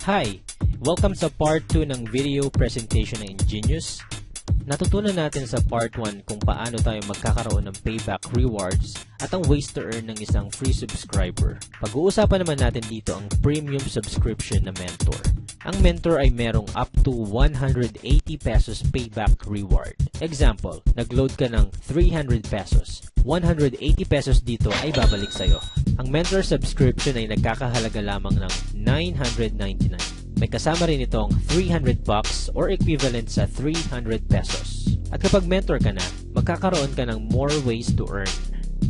Hi! Welcome sa part 2 ng video presentation ng Ingenious. Natutunan natin sa part 1 kung paano tayo magkakaroon ng payback rewards at ang ways to earn ng isang free subscriber. Pag-uusapan naman natin dito ang premium subscription na mentor. Ang mentor ay merong up to 180 pesos payback reward. Example, nag-load ka ng 300 pesos. 180 pesos dito ay babalik sa'yo. Ang mentor subscription ay nagkakahalaga lamang ng 999. May kasama rin itong 300 bucks or equivalent sa 300 pesos. At kapag mentor ka na, magkakaroon ka ng more ways to earn.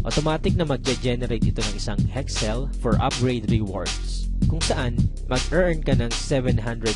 Automatic na mag-generate ito ng isang Hexel for upgrade rewards, kung saan mag-earn ka ng 750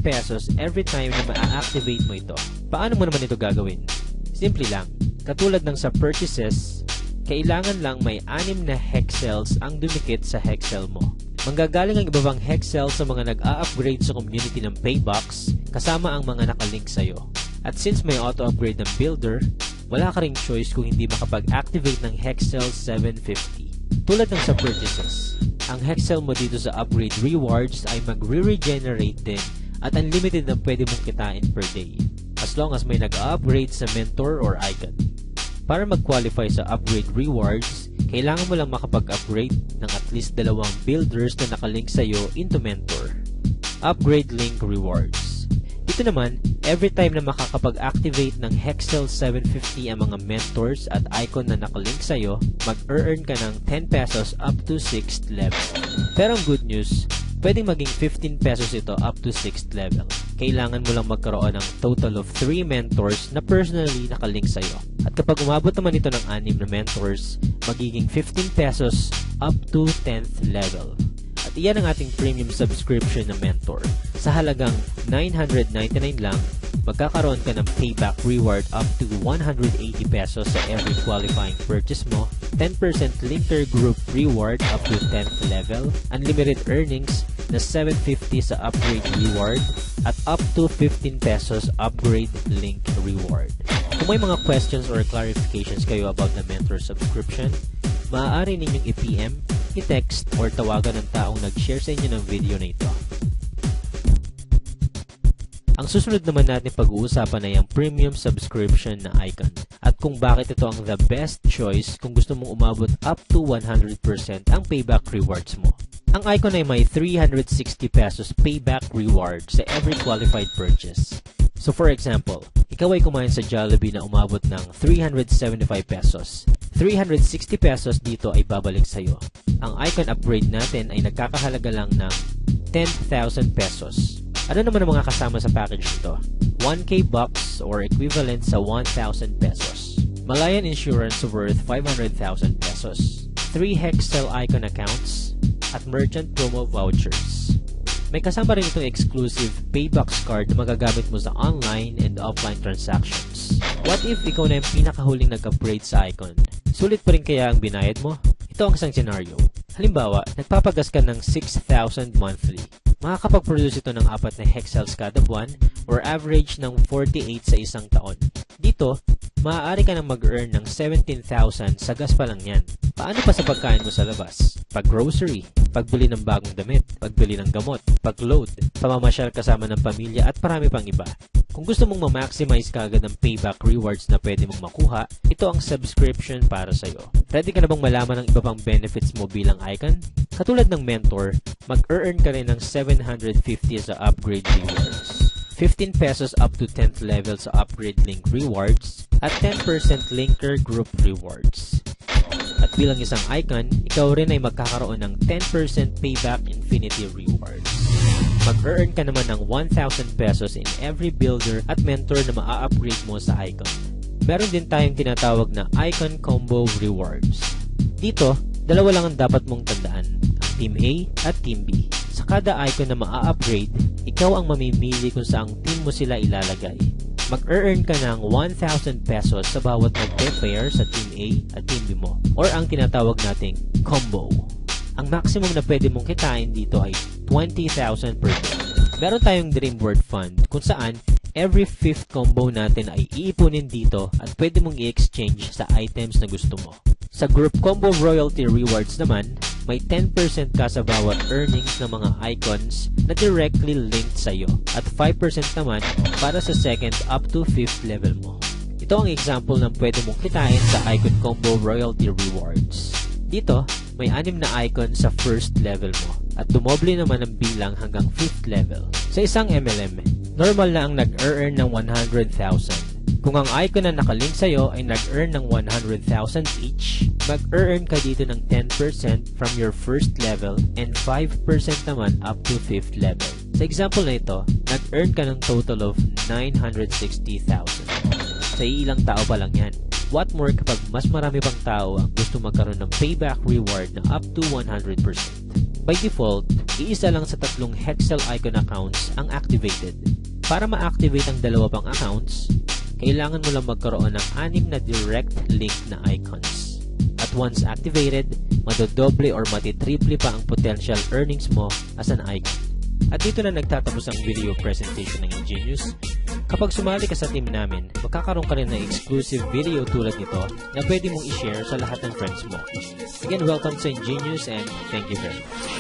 pesos every time na ma-activate mo ito. Paano mo naman ito gagawin? Simple lang. Katulad ng sa purchases, kailangan lang may 6 na Hexels ang dumikit sa Hexel mo. Manggagaling ang iba pang Hexel sa mga nag-a-upgrade sa community ng Paybox kasama ang mga nakalink sa'yo. At since may auto-upgrade ng builder, wala ka ring choice kung hindi makapag-activate ng Hexel 750. Tulad ng sa purchases, ang Hexel mo dito sa upgrade rewards ay mag-re-regenerate din at unlimited na pwede mong kitain per day, as long as may nag-a-upgrade sa mentor or icon. Para mag-qualify sa upgrade rewards, kailangan mo lang makapag-upgrade ng at least 2 builders na nakalink sa'yo into mentor. Upgrade link rewards. Dito naman, every time na makakapag-activate ng Hexel 750 ang mga mentors at icon na nakalink sa'yo, mag-earn ka ng 10 pesos up to 6th level. Pero ang good news, pwedeng maging 15 pesos ito up to 6th level. Kailangan mo lang magkaroon ng total of 3 mentors na personally nakalink sa'yo. At kapag umabot naman ito ng 6 na mentors, magiging 15 pesos up to 10th level. At iyan ang ating premium subscription na mentor. Sa halagang 999 lang, magkakaroon ka ng payback reward up to 180 pesos sa every qualifying purchase mo, 10% linker group reward up to 10th level, unlimited earnings na 750 sa upgrade reward, at up to 15 pesos upgrade link reward. Kung may mga questions or clarifications kayo about the mentor subscription, maaari ninyong i-PM, i-text, or tawagan ng taong nag-share sa inyo ng video na ito. Ang susunod naman natin pag-uusapan ay ang premium subscription na icon at kung bakit ito ang the best choice kung gusto mong umabot up to 100% ang payback rewards mo. Ang icon ay may 360 pesos payback reward sa every qualified purchase. So for example, ikaw ay kumain sa Jollibee na umabot ng 375 pesos. 360 pesos dito ay babalik sa'yo. Ang icon upgrade natin ay nagkakahalaga lang ng 10,000 pesos. Ano naman ang mga kasama sa package nito? 1K bucks or equivalent sa 1,000 pesos. Malayan Insurance worth 500,000 pesos. 3 Hexel icon accounts at merchant promo vouchers. May kasama rin itong exclusive Paybox card na magagamit mo sa online and offline transactions. What if ikaw na yung pinakahuling nag-upgrade sa icon? Sulit pa rin kaya ang binayad mo? Ito ang isang scenario. Halimbawa, nagpapagas ka ng 6,000 monthly. Makakapag-produce ito ng 4 na Hexels kada buwan or average ng 48 sa isang taon. Dito, maaari ka nang mag-earn ng 17,000 sa gas pa lang yan. Paano pa sa pagkain mo sa labas? Pag-grocery, pagbili ng bagong damit, pagbili ng gamot, pag-load, pamamasyal kasama ng pamilya at marami pang iba. Kung gusto mong ma-maximize kaagad ang payback rewards na pwede mong makuha, ito ang subscription para sa'yo. Ready ka na bang malaman ang iba pang benefits mo bilang icon? Katulad ng mentor, mag-earn ka rin ng 750 sa upgrade rewards, 15 pesos up to 10th level sa upgrade link rewards, at 10% linker group rewards. At bilang isang icon, ikaw rin ay magkakaroon ng 10% payback infinity rewards. Mag-earn ka naman ng 1,000 pesos in every builder at mentor na maa-upgrade mo sa icon. Meron din tayong tinatawag na icon combo rewards. Dito, 2 lang ang dapat mong tandaan, ang Team A at Team B. Sa kada icon na maa-upgrade, ikaw ang mamimili kung saang team mo sila ilalagay. Mag-earn ka ng 1,000 pesos sa bawat mag-prepare sa Team A at Team B mo, or ang tinatawag nating combo. Ang maximum na pwede mong kitain dito ay 20,000 per day. Meron tayong Dream Board Fund kung saan every 5th combo natin ay iipunin dito at pwede mong i-exchange sa items na gusto mo. Sa Group Combo Royalty Rewards naman, may 10% ka sa bawat earnings ng mga icons na directly linked sa'yo at 5% naman para sa second up to 5th level mo. Ito ang example ng pwede mong kitain sa Icon Combo Royalty Rewards. Dito, may 6 na icon sa first level mo at dumoble naman ang bilang hanggang 5th level. Sa isang MLM, normal na ang nag-earn ng 100,000. Kung ang icon na nakalink sa'yo ay nag-earn ng 100,000 each, mag-earn ka dito ng 10% from your first level and 5% naman up to 5th level. Sa example na ito, nag-earn ka ng total of 960,000. Sa ilang tao pa lang yan. What more kapag mas marami pang tao ang gusto magkaroon ng payback reward na up to 100%. By default, iisa lang sa 3 Hexel icon accounts ang activated. Para ma-activate ang 2 pang accounts, kailangan mo lang magkaroon ng 6 na direct link na icons. At once activated, madodoble or matitriple pa ang potential earnings mo as an icon. At dito na nagtatapos ang video presentation ng Ingenious. Kapag sumali ka sa team namin, magkakaroon ka rin ng exclusive video tulad nito na pwede mong i-share sa lahat ng friends mo. Again, welcome sa Ingenious and thank you very much.